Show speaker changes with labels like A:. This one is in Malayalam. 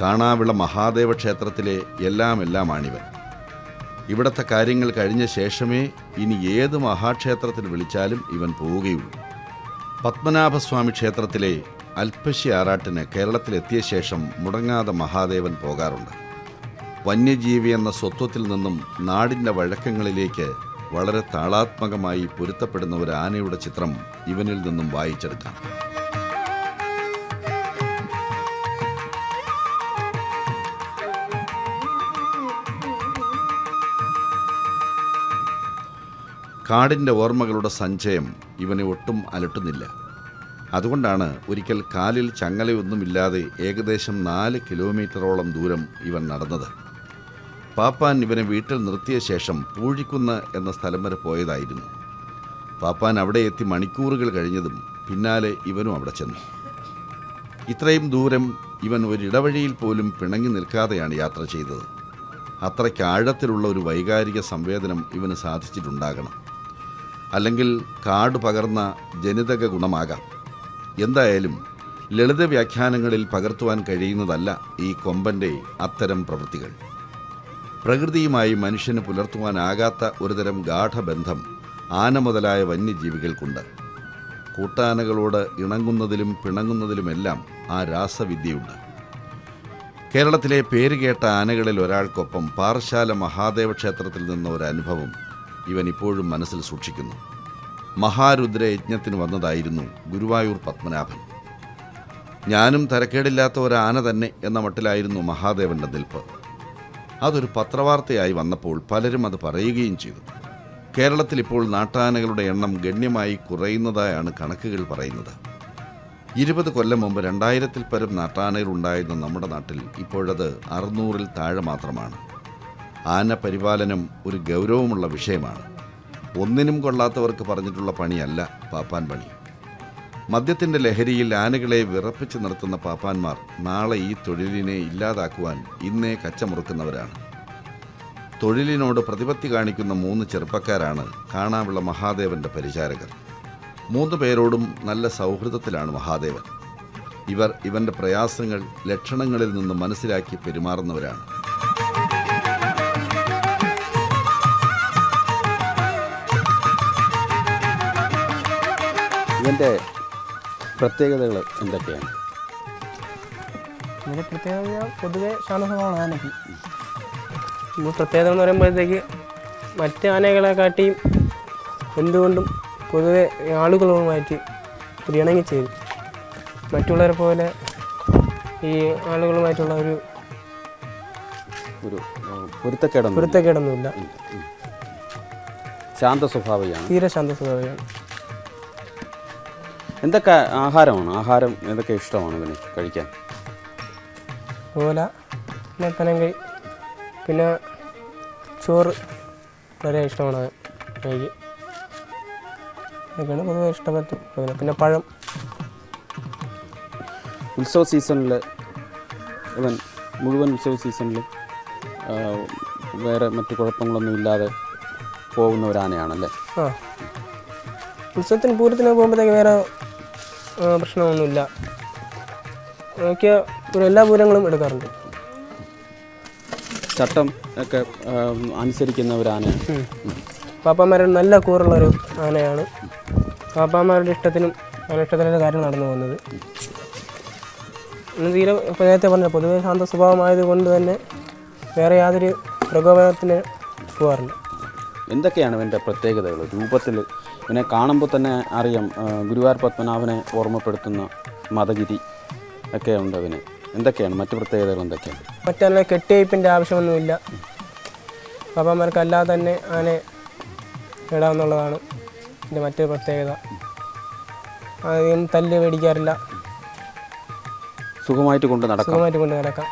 A: കാണാവിള മഹാദേവ ക്ഷേത്രത്തിലെ എല്ലാമാണിവൻ. ഇവിടുത്തെ കാര്യങ്ങൾ കഴിഞ്ഞ ശേഷമേ ഇനി ഏത് മഹാക്ഷേത്രത്തിൽ വിളിച്ചാലും ഇവൻ പോവുകയുള്ളൂ. പത്മനാഭസ്വാമി ക്ഷേത്രത്തിലെ അൽപ്പശി ആറാട്ടിന് കേരളത്തിലെത്തിയ ശേഷം മുടങ്ങാതെ മഹാദേവൻ പോകാറുണ്ട്. വന്യജീവി എന്ന സ്വത്വത്തിൽ നിന്നും നാടിൻ്റെ വഴക്കങ്ങളിലേക്ക് വളരെ താളാത്മകമായി പൊരുത്തപ്പെടുന്ന ഒരു ആനയുടെ ചിത്രം ഇവനിൽ നിന്നും വായിച്ചെടുക്കാം. കാടിൻ്റെ ഓർമ്മകളുടെ സഞ്ചയം ഇവനെ ഒട്ടും അലട്ടുന്നില്ല. അതുകൊണ്ടാണ് ഒരിക്കൽ കാലിൽ ചങ്ങലയൊന്നുമില്ലാതെ ഏകദേശം 4 കിലോമീറ്ററോളം ദൂരം ഇവൻ നടന്നത്. പാപ്പാൻ ഇവനെ വീട്ടിൽ നിർത്തിയ ശേഷം പൂഴിക്കുന്ന് എന്ന സ്ഥലം വരെ പോയതായിരുന്നു. പാപ്പാൻ അവിടെ എത്തി മണിക്കൂറുകൾ കഴിഞ്ഞതും പിന്നാലെ ഇവനും അവിടെ ചെന്നു. ഇത്രയും ദൂരം ഇവൻ ഒരിടവഴിയിൽ പോലും പിണങ്ങി നിൽക്കാതെയാണ് യാത്ര ചെയ്തത്. അത്രയ്ക്ക് ആഴത്തിലുള്ള ഒരു വൈകാരിക സംവേദനം ഇവന് സാധിച്ചിട്ടുണ്ടാകണം. അല്ലെങ്കിൽ കാട് പകർന്ന ജനിതക ഗുണമാകാം. എന്തായാലും ലളിത വ്യാഖ്യാനങ്ങളിൽ പകർത്തുവാൻ കഴിയുന്നതല്ല ഈ കൊമ്പൻ്റെ അത്തരം പ്രവൃത്തികൾ. പ്രകൃതിയുമായി മനുഷ്യന് പുലർത്തുവാനാകാത്ത ഒരുതരം ഗാഠബന്ധം ആന മുതലായ വന്യജീവികൾക്കുണ്ട്. കൂട്ടാനകളോട് ഇണങ്ങുന്നതിലും പിണങ്ങുന്നതിലുമെല്ലാം ആ രാസവിദ്യയുണ്ട്. കേരളത്തിലെ പേരുകേട്ട ആനകളിൽ ഒരാൾക്കൊപ്പം പാറശാല മഹാദേവ ക്ഷേത്രത്തിൽ നിന്ന ഒരനുഭവം ഇവൻ ഇപ്പോഴും മനസ്സിൽ സൂക്ഷിക്കുന്നു. മഹാരുദ്രയജ്ഞത്തിന് വന്നതായിരുന്നു ഗുരുവായൂർ പത്മനാഭൻ. ഞാനും തരക്കേടില്ലാത്ത ഒരാന തന്നെ എന്ന മട്ടിലായിരുന്നു മഹാദേവൻ്റെ നിൽപ്പ്. അതൊരു പത്രവാർത്തയായി വന്നപ്പോൾ പലരും അത് പറയുകയും ചെയ്തു. കേരളത്തിൽ ഇപ്പോൾ നാട്ടാനകളുടെ എണ്ണം ഗണ്യമായി കുറയുന്നതായാണ് കണക്കുകൾ പറയുന്നത്. 20 കൊല്ലം മുമ്പ് 2000-ൽ പരം നാട്ടാനകൾ ഉണ്ടായിരുന്ന നമ്മുടെ നാട്ടിൽ ഇപ്പോഴത് 600-ൽ താഴെ മാത്രമാണ്. ആന പരിപാലനം ഒരു ഗൗരവമുള്ള വിഷയമാണ്. ഒന്നിനും കൊള്ളാത്തവർക്ക് പറഞ്ഞിട്ടുള്ള പണിയല്ല പാപ്പാൻ പണി. മദ്യത്തിൻ്റെ ലഹരിയിൽ ആനകളെ വിറപ്പിച്ച് നിർത്തുന്ന പാപ്പാന്മാർ നാളെ ഈ തൊഴിലിനെ ഇല്ലാതാക്കുവാൻ ഇന്നേ കച്ചമുറുക്കുന്നവരാണ്. തൊഴിലിനോട് പ്രതിപത്തി കാണിക്കുന്ന 3 ചെറുപ്പക്കാരാണ് കാണാവിള മഹാദേവൻ്റെ പരിചാരകർ. 3 പേരോടും നല്ല സൗഹൃദത്തിലാണ് മഹാദേവൻ. ഇവൻ്റെ പ്രയാസങ്ങൾ ലക്ഷണങ്ങളിൽ നിന്ന് മനസ്സിലാക്കി പെരുമാറുന്നവരാണ്.
B: ഇതിൻ്റെ പ്രത്യേകതകൾ എന്തൊക്കെയാണ്?
C: ഇതിൻ്റെ പ്രത്യേകത പൊതുവെ ശാന്തസ്വഭാവമാണ് ആനയ്ക്ക്. പ്രത്യേകത എന്ന് പറയുമ്പോഴത്തേക്ക് മറ്റ് ആനകളെ കാട്ടിയും എന്തുകൊണ്ടും പൊതുവെ ആളുകളുമായിട്ട് ഒരു ഇണങ്ങി ചെയ്തു. മറ്റുള്ളവരെ പോലെ ഈ ആളുകളുമായിട്ടുള്ള ഒരു പൊരുത്തക്കേടൊന്നുമില്ല.
B: ശാന്ത സ്വഭാവിയാണ്,
C: തീരെ ശാന്ത സ്വഭാവിയാണ്.
B: എന്തൊക്കെ ആഹാരം എന്തൊക്കെ ഇഷ്ടമാണ് ഇവന് കഴിക്കാൻ?
C: ഓല, പിന്നെ പനങ്കൈ, പിന്നെ ചോറ് വളരെ ഇഷ്ടമാണ് എനിക്ക്. ഇതൊക്കെയാണ് പൊതുവെ ഇഷ്ടപ്പെട്ടു. പിന്നെ പഴം.
B: ഉത്സവ സീസണിൽ ഇവൻ മുഴുവൻ ഉത്സവ സീസണിൽ വേറെ മറ്റു കുഴപ്പങ്ങളൊന്നും ഇല്ലാതെ പോകുന്ന ഒരു ആനയാണല്ലേ?
C: ആ, ഉത്സവത്തിന് പൂരത്തിന് പോകുമ്പോഴത്തേക്ക് വേറെ പ്രശ്നമൊന്നുമില്ല. എനിക്ക് എല്ലാ പൂരങ്ങളും എടുക്കാറുണ്ട്.
B: ചട്ടം ഒക്കെ അനുസരിക്കുന്ന ഒരു ആനയാണ്.
C: പാപ്പാന്മാരുടെ നല്ല കൂറുള്ളൊരു ആനയാണ്. പാപ്പാന്മാരുടെ ഇഷ്ടത്തിനും ഇഷ്ടത്തിൻ്റെ കാര്യം നടന്നു പോകുന്നത്. തീരെ നേരത്തെ പറഞ്ഞ പൊതുവെ ശാന്ത സ്വഭാവമായത് കൊണ്ട് തന്നെ വേറെ യാതൊരു പ്രകോപനത്തിന് പോകാറില്ല.
B: എന്തൊക്കെയാണ് ഇവൻ്റെ പ്രത്യേകതകൾ? രൂപത്തിൽ ഇവനെ കാണുമ്പോൾ തന്നെ അറിയാം, ഗുരുവായൂർ പത്മനാഭനെ ഓർമ്മപ്പെടുത്തുന്ന മദഗിരി ഒക്കെ ഉണ്ട് അവന്. എന്തൊക്കെയാണ് മറ്റു പ്രത്യേകതകൾ? എന്തൊക്കെയാണ്?
C: മറ്റേ കെട്ടിയപ്പിൻ്റെ ആവശ്യമൊന്നുമില്ല. പാപ്പാന്മാർക്ക് അല്ലാതെ തന്നെ ആനയെ ഇടാമെന്നുള്ളതാണ് ഇതിൻ്റെ മറ്റൊരു പ്രത്യേകത. അധികം തല്ല് മേടിക്കാറില്ല.
B: സുഖമായിട്ട് കൊണ്ട് നടക്കാം.